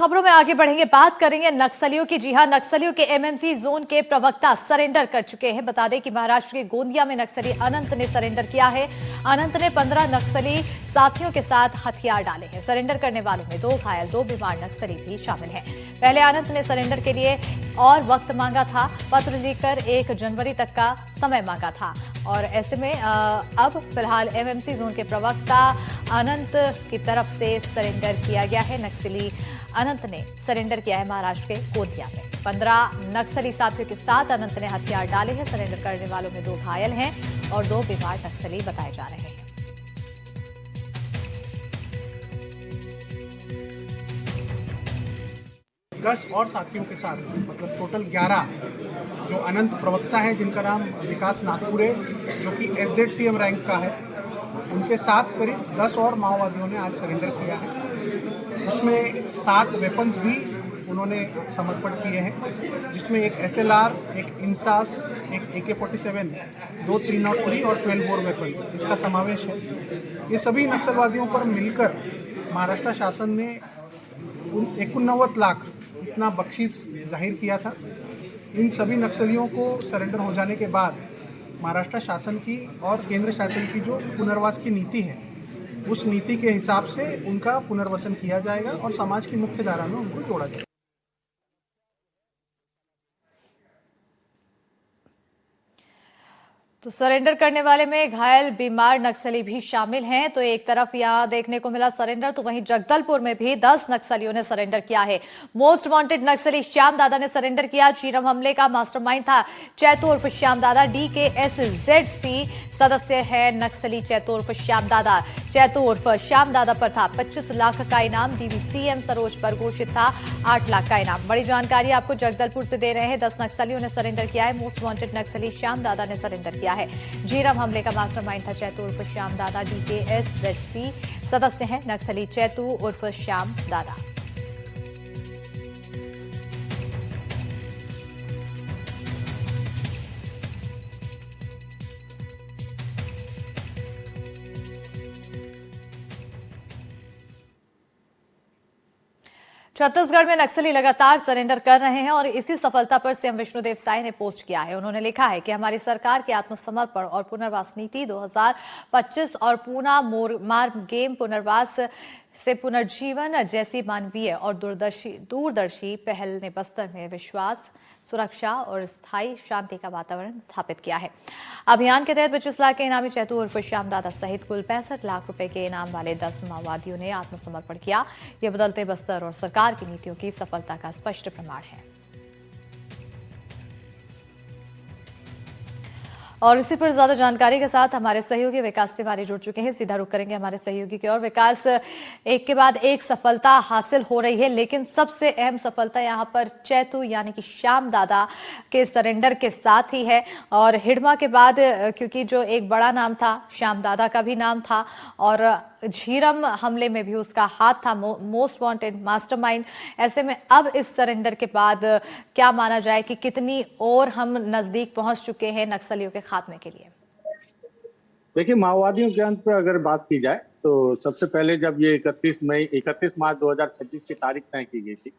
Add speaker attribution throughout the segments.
Speaker 1: खबरों में आगे बढ़ेंगे, बात करेंगे नक्सलियों की। जी हां, नक्सलियों के एमएमसी जोन के प्रवक्ता सरेंडर कर चुके हैं। बता दें कि महाराष्ट्र के गोंदिया में नक्सली अनंत ने सरेंडर किया है। अनंत ने 15 नक्सली साथियों के साथ हथियार डाले हैं। सरेंडर करने वालों में 2 घायल 2 बीमार नक्सली भी शामिल हैं। पहले अनंत ने सरेंडर के लिए और वक्त मांगा था, पत्र लिखकर 1 जनवरी तक का समय मांगा था। और ऐसे में अब फिलहाल एमएमसी जोन के प्रवक्ता अनंत की तरफ से सरेंडर किया गया है। नक्सली अनंत ने सरेंडर किया है महाराष्ट्र के गोंदिया में। 15 नक्सली साथियों के साथ अनंत ने हथियार डाले हैं। सरेंडर करने वालों में 2 घायल हैं और 2 बीमार नक्सली बताए जा रहे हैं।
Speaker 2: दस और साथियों के साथ मतलब टोटल 11 जो अनंत प्रवक्ता हैं, जिनका नाम विकास नागपुरे, जो कि SZCM रैंक का है, उनके साथ करीब 10 और माओवादियों ने आज सरेंडर किया है। उसमें 7 वेपन्स भी उन्होंने समर्पण किए हैं, जिसमें एक SLR, एक इंसास, एक AK-47, 2 303 और 12 बोर वेपन्स, इसका समावेश है। ये सभी नक्सलवादियों पर मिलकर महाराष्ट्र शासन ने 89 लाख इतना बख्शीश जाहिर किया था। इन सभी नक्सलियों को सरेंडर हो जाने के बाद महाराष्ट्र शासन की और केंद्र शासन की जो पुनर्वास की नीति है, उस नीति के हिसाब से उनका पुनर्वसन किया जाएगा और समाज की मुख्य धारा में उनको जोड़ा जाएगा।
Speaker 1: तो सरेंडर करने वाले में घायल बीमार नक्सली भी शामिल हैं। तो एक तरफ यहां देखने को मिला सरेंडर, तो वहीं जगदलपुर में भी 10 नक्सलियों ने सरेंडर किया है। मोस्ट वांटेड नक्सली श्याम दादा ने सरेंडर किया। चीरम हमले का मास्टरमाइंड था चैतू उर्फ श्याम दादा। DKSZC सदस्य है नक्सली चैतू उर्फ श्याम दादा। चैतू उर्फ श्याम दादा पर था 25 लाख का इनाम। DVCM सरोज पर घोषित था 8 लाख का इनाम। बड़ी जानकारी आपको जगदलपुर से दे रहे हैं। 10 नक्सलियों ने सरेंडर किया है। मोस्ट वांटेड नक्सली श्याम दादा ने सरेंडर किया है। झीरम हमले का मास्टरमाइंड था चैतू उर्फ श्याम दादा। DKSZC सदस्य हैं नक्सली चैतू उर्फ श्याम दादा। छत्तीसगढ़ में नक्सली लगातार सरेंडर कर रहे हैं और इसी सफलता पर CM विष्णुदेव साय ने पोस्ट किया है। उन्होंने लिखा है कि हमारी सरकार की आत्मसमर्पण और पुनर्वास नीति 2025 और पूना मार्ग गेम पुनर्वास से पुनर्जीवन जैसी मानवीय और दूरदर्शी पहल ने बस्तर में विश्वास, सुरक्षा और स्थायी शांति का वातावरण स्थापित किया है। अभियान के तहत 25 लाख के इनामी चैतू उर्फ श्याम दादा सहित कुल 65 लाख रुपए के इनाम वाले 10 माओवादियों ने आत्मसमर्पण किया। यह बदलते बस्तर और सरकार की नीतियों की सफलता का स्पष्ट प्रमाण है। और इसी पर ज्यादा जानकारी के साथ हमारे सहयोगी विकास तिवारी जुड़ चुके हैं। सीधा रुख करेंगे हमारे सहयोगी की ओर। विकास, एक के बाद एक सफलता हासिल हो रही है, लेकिन सबसे अहम सफलता यहां पर चैतू यानी कि श्याम दादा के सरेंडर के साथ ही है। और हिडमा के बाद क्योंकि जो एक बड़ा नाम था, श्याम दादा का भी नाम था और झीरम हमले में भी उसका हाथ था, मोस्ट वांटेड मास्टरमाइंड। ऐसे में अब इस सरेंडर के बाद क्या माना जाए कि कितनी और हम नजदीक पहुंच चुके हैं नक्सलियों के खात्मे के लिए?
Speaker 3: देखिए, माओवादियों के अंत पर अगर बात की जाए तो सबसे पहले जब ये 31 मार्च 2026 की तारीख तय की गई थी,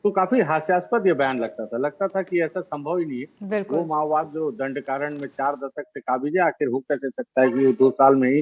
Speaker 3: तो काफी हास्यास्पद ये बयान लगता था कि ऐसा संभव ही नहीं है। वो माओवाद जो दंडकारण में 4 दशक से काबिज है, आखिर हो कैसे सकता है कि वो 2 साल में ही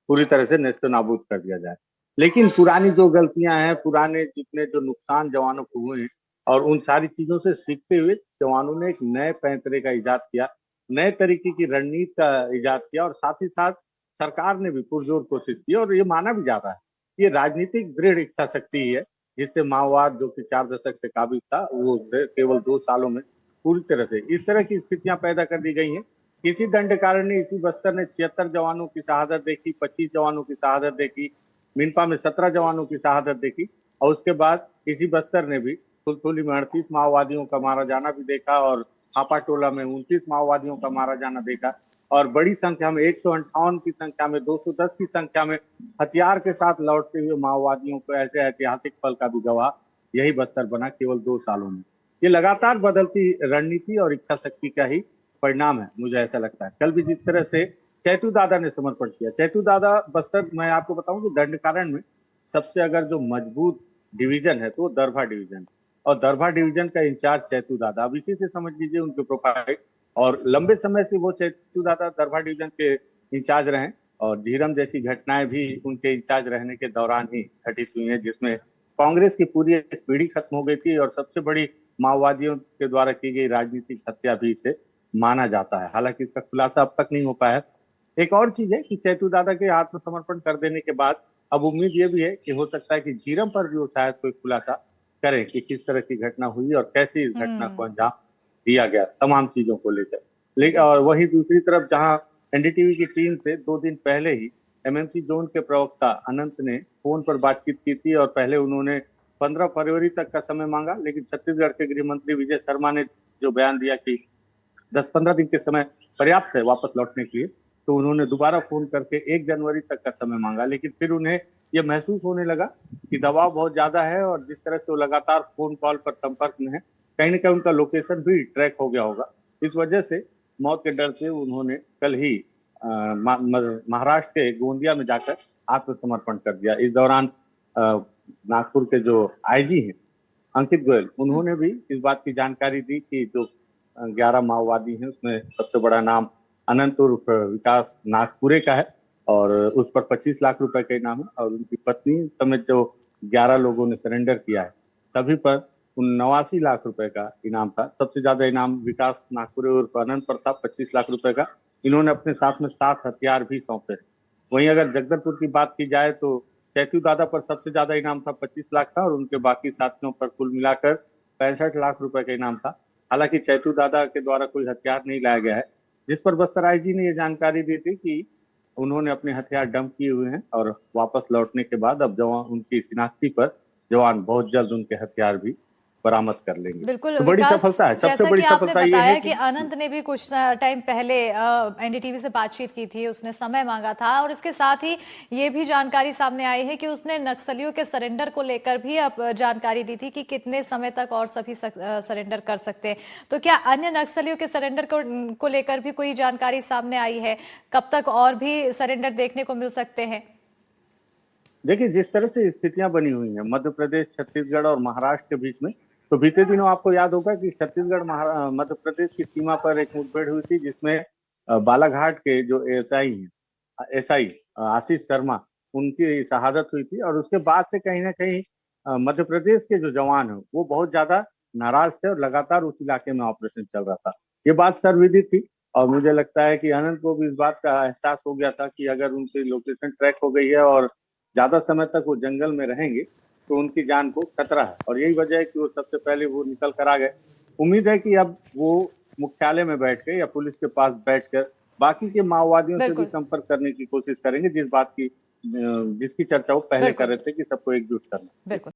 Speaker 3: पूरी तरह से नेस्त नाबूद कर दिया जाए। लेकिन पुरानी जो गलतियां हैं, पुराने जितने जो नुकसान जवानों को हुए हैं, और उन सारी चीजों से सीखते हुए जवानों ने एक नए पैंतरे का इजाद किया, नए तरीके की रणनीति का इजाद किया, और साथ ही साथ सरकार ने भी पुरजोर कोशिश की। और ये माना भी जाता है, ये राजनीतिक दृढ़ इच्छा शक्ति ही है जिससे माओवाद जो कि 4 दशक से काबिज था, वो केवल 2 सालों में पूरी तरह से इस तरह की स्थितियां पैदा कर दी गई हैं। इसी दंडकारण ने, इसी बस्तर ने 76 जवानों की शहादत देखी, 25 जवानों की शहादत देखी, मिनपा में 17 जवानों की शहादत देखी, और उसके बाद इसी बस्तर ने भी फुलथुली में 38 माओवादियों का मारा जाना भी देखा, और हापा टोला में 29 माओवादियों का मारा जाना देखा, और बड़ी संख्या में 158 की संख्या में, 210 की संख्या में हथियार के साथ लौटते हुए माओवादियों को ऐसे ऐतिहासिक पल का भी गवाह यही बस्तर बना केवल 2 सालों में। ये लगातार बदलती रणनीति और इच्छा शक्ति का ही परिणाम है, मुझे ऐसा लगता है। कल भी जिस तरह से चैतू दादा ने समर्पण किया, चैतू दादा बस्तर, मैं आपको बताऊं कि दंडकारण में सबसे अगर जो मजबूत डिवीजन है तो वो दरभा डिवीजन, और दरभा डिवीजन का इंचार्ज चैतू दादा, अब इसी से समझ लीजिए उनके प्रोफाइल। और लंबे समय से वो चैतू दादा दरभा डिवीजन के इंचार्ज रहे, और झीरम जैसी घटनाएं भी उनके इंचार्ज रहने के दौरान ही घटित हुई है, जिसमें कांग्रेस की पूरी एक पीढ़ी खत्म हो गई थी, और सबसे बड़ी माओवादियों के द्वारा की गई राजनीतिक हत्या भी इसे माना जाता है। हालांकि इसका खुलासा अब तक नहीं हो पाया। एक और चीज है कि चैतू दादा के आत्मसमर्पण कर देने के बाद अब उम्मीद ये भी है कि हो सकता है कि झीरम पर जो शायद कोई खुलासा करें कि किस तरह की घटना हुई और कैसे इस घटना को अंजाम दिया गया, तमाम चीजों को लेकर। लेकिन और वही दूसरी तरफ जहां एनडीटीवी की टीम से 2 दिन पहले ही एमएमसी जोन के प्रवक्ता अनंत ने फोन पर बातचीत की थी, और पहले उन्होंने 15 फरवरी तक का समय मांगा, लेकिन छत्तीसगढ़ के गृह मंत्री विजय शर्मा ने जो बयान दिया कि 10-15 दिन के समय पर्याप्त है वापस लौटने के लिए, तो उन्होंने दोबारा फोन करके 1 जनवरी तक का समय मांगा। लेकिन फिर उन्हें यह महसूस होने लगा कि दबाव बहुत ज्यादा है, और जिस तरह से वो लगातार फोन कॉल पर संपर्क में है, कहीं ना कहीं उनका लोकेशन भी ट्रैक हो गया होगा। इस वजह से मौत के डर से उन्होंने कल ही महाराष्ट्र के गोंदिया में जाकर आत्मसमर्पण कर दिया। इस दौरान नागपुर के जो आईजी हैं अंकित गोयल, उन्होंने भी इस बात की जानकारी दी कि जो 11 माओवादी हैं उसमें सबसे बड़ा नाम अनंत उर्फ विकास नागपुरे का है, और उस पर 25 लाख रुपए का इनाम है, और उनकी पत्नी समेत जो 11 लोगों ने सरेंडर किया है सभी पर 89 लाख रुपए का इनाम था। सबसे ज्यादा इनाम विकास नागपुरे उर्फ अनंत पर था, 25 लाख रुपए का। इन्होंने अपने साथ में 7 हथियार भी सौंपे। वहीं अगर जगदलपुर की बात की जाए तो चैतू दादा पर सबसे ज्यादा इनाम था, 25 लाख था, और उनके बाकी साथियों पर कुल मिलाकर 65 लाख रुपए का इनाम था। हालांकि चैतू दादा के द्वारा कोई हथियार नहीं लाया गया है, जिस पर बस्तर आईजी ने ये जानकारी दी थी कि उन्होंने अपने हथियार डंप किए हुए हैं, और वापस लौटने के बाद अब जवान उनकी शिनाख्ती पर जवान बहुत जल्द उनके हथियार भी बरामद कर लेंगे।
Speaker 1: बिल्कुल
Speaker 3: तो बड़ी
Speaker 1: विकास,
Speaker 3: सफलता है। सबसे
Speaker 1: जैसा
Speaker 3: बड़ी
Speaker 1: कि आपने
Speaker 3: सफलता ये
Speaker 1: बताया
Speaker 3: है
Speaker 1: कि अनंत ने भी कुछ टाइम पहले एनडीटीवी से बातचीत की थी, उसने समय मांगा था, और इसके साथ ही ये भी जानकारी सामने आई है कि उसने नक्सलियों के सरेंडर को लेकर भी अब जानकारी दी थी कि कितने समय तक और सभी सरेंडर कर सकते हैं। तो क्या अन्य नक्सलियों के सरेंडर को लेकर भी कोई जानकारी सामने आई है? कब तक और भी सरेंडर देखने को मिल सकते हैं?
Speaker 3: देखिए, जिस तरह से स्थितियां बनी हुई हैं मध्य प्रदेश, छत्तीसगढ़ और महाराष्ट्र के बीच में, तो बीते दिनों आपको याद होगा कि छत्तीसगढ़ मध्य प्रदेश की सीमा पर एक मुठभेड़ हुई थी, जिसमें बालाघाट के जो एसआई हैं, एसआई आशीष शर्मा, उनकी शहादत हुई थी। और उसके बाद से कहीं ना कहीं मध्य प्रदेश के जो जवान हैं वो बहुत ज्यादा नाराज थे, और लगातार उस इलाके में ऑपरेशन चल रहा था। ये बात सर्वविदित थी, और मुझे लगता है कि अनंत को भी इस बात का एहसास हो गया था कि अगर उनकी लोकेशन ट्रैक हो गई है और ज्यादा समय तक वो जंगल में रहेंगे तो उनकी जान को खतरा है, और यही वजह है कि वो सबसे पहले वो निकल कर आ गए। उम्मीद है कि अब वो मुख्यालय में बैठ के या पुलिस के पास बैठकर बाकी के माओवादियों से भी
Speaker 1: बिल्कुल
Speaker 3: संपर्क करने की कोशिश करेंगे, जिसकी चर्चा वो पहले कर
Speaker 1: बिल्कुल
Speaker 3: रहे थे कि सबको एकजुट करना।
Speaker 1: बिल्कुल।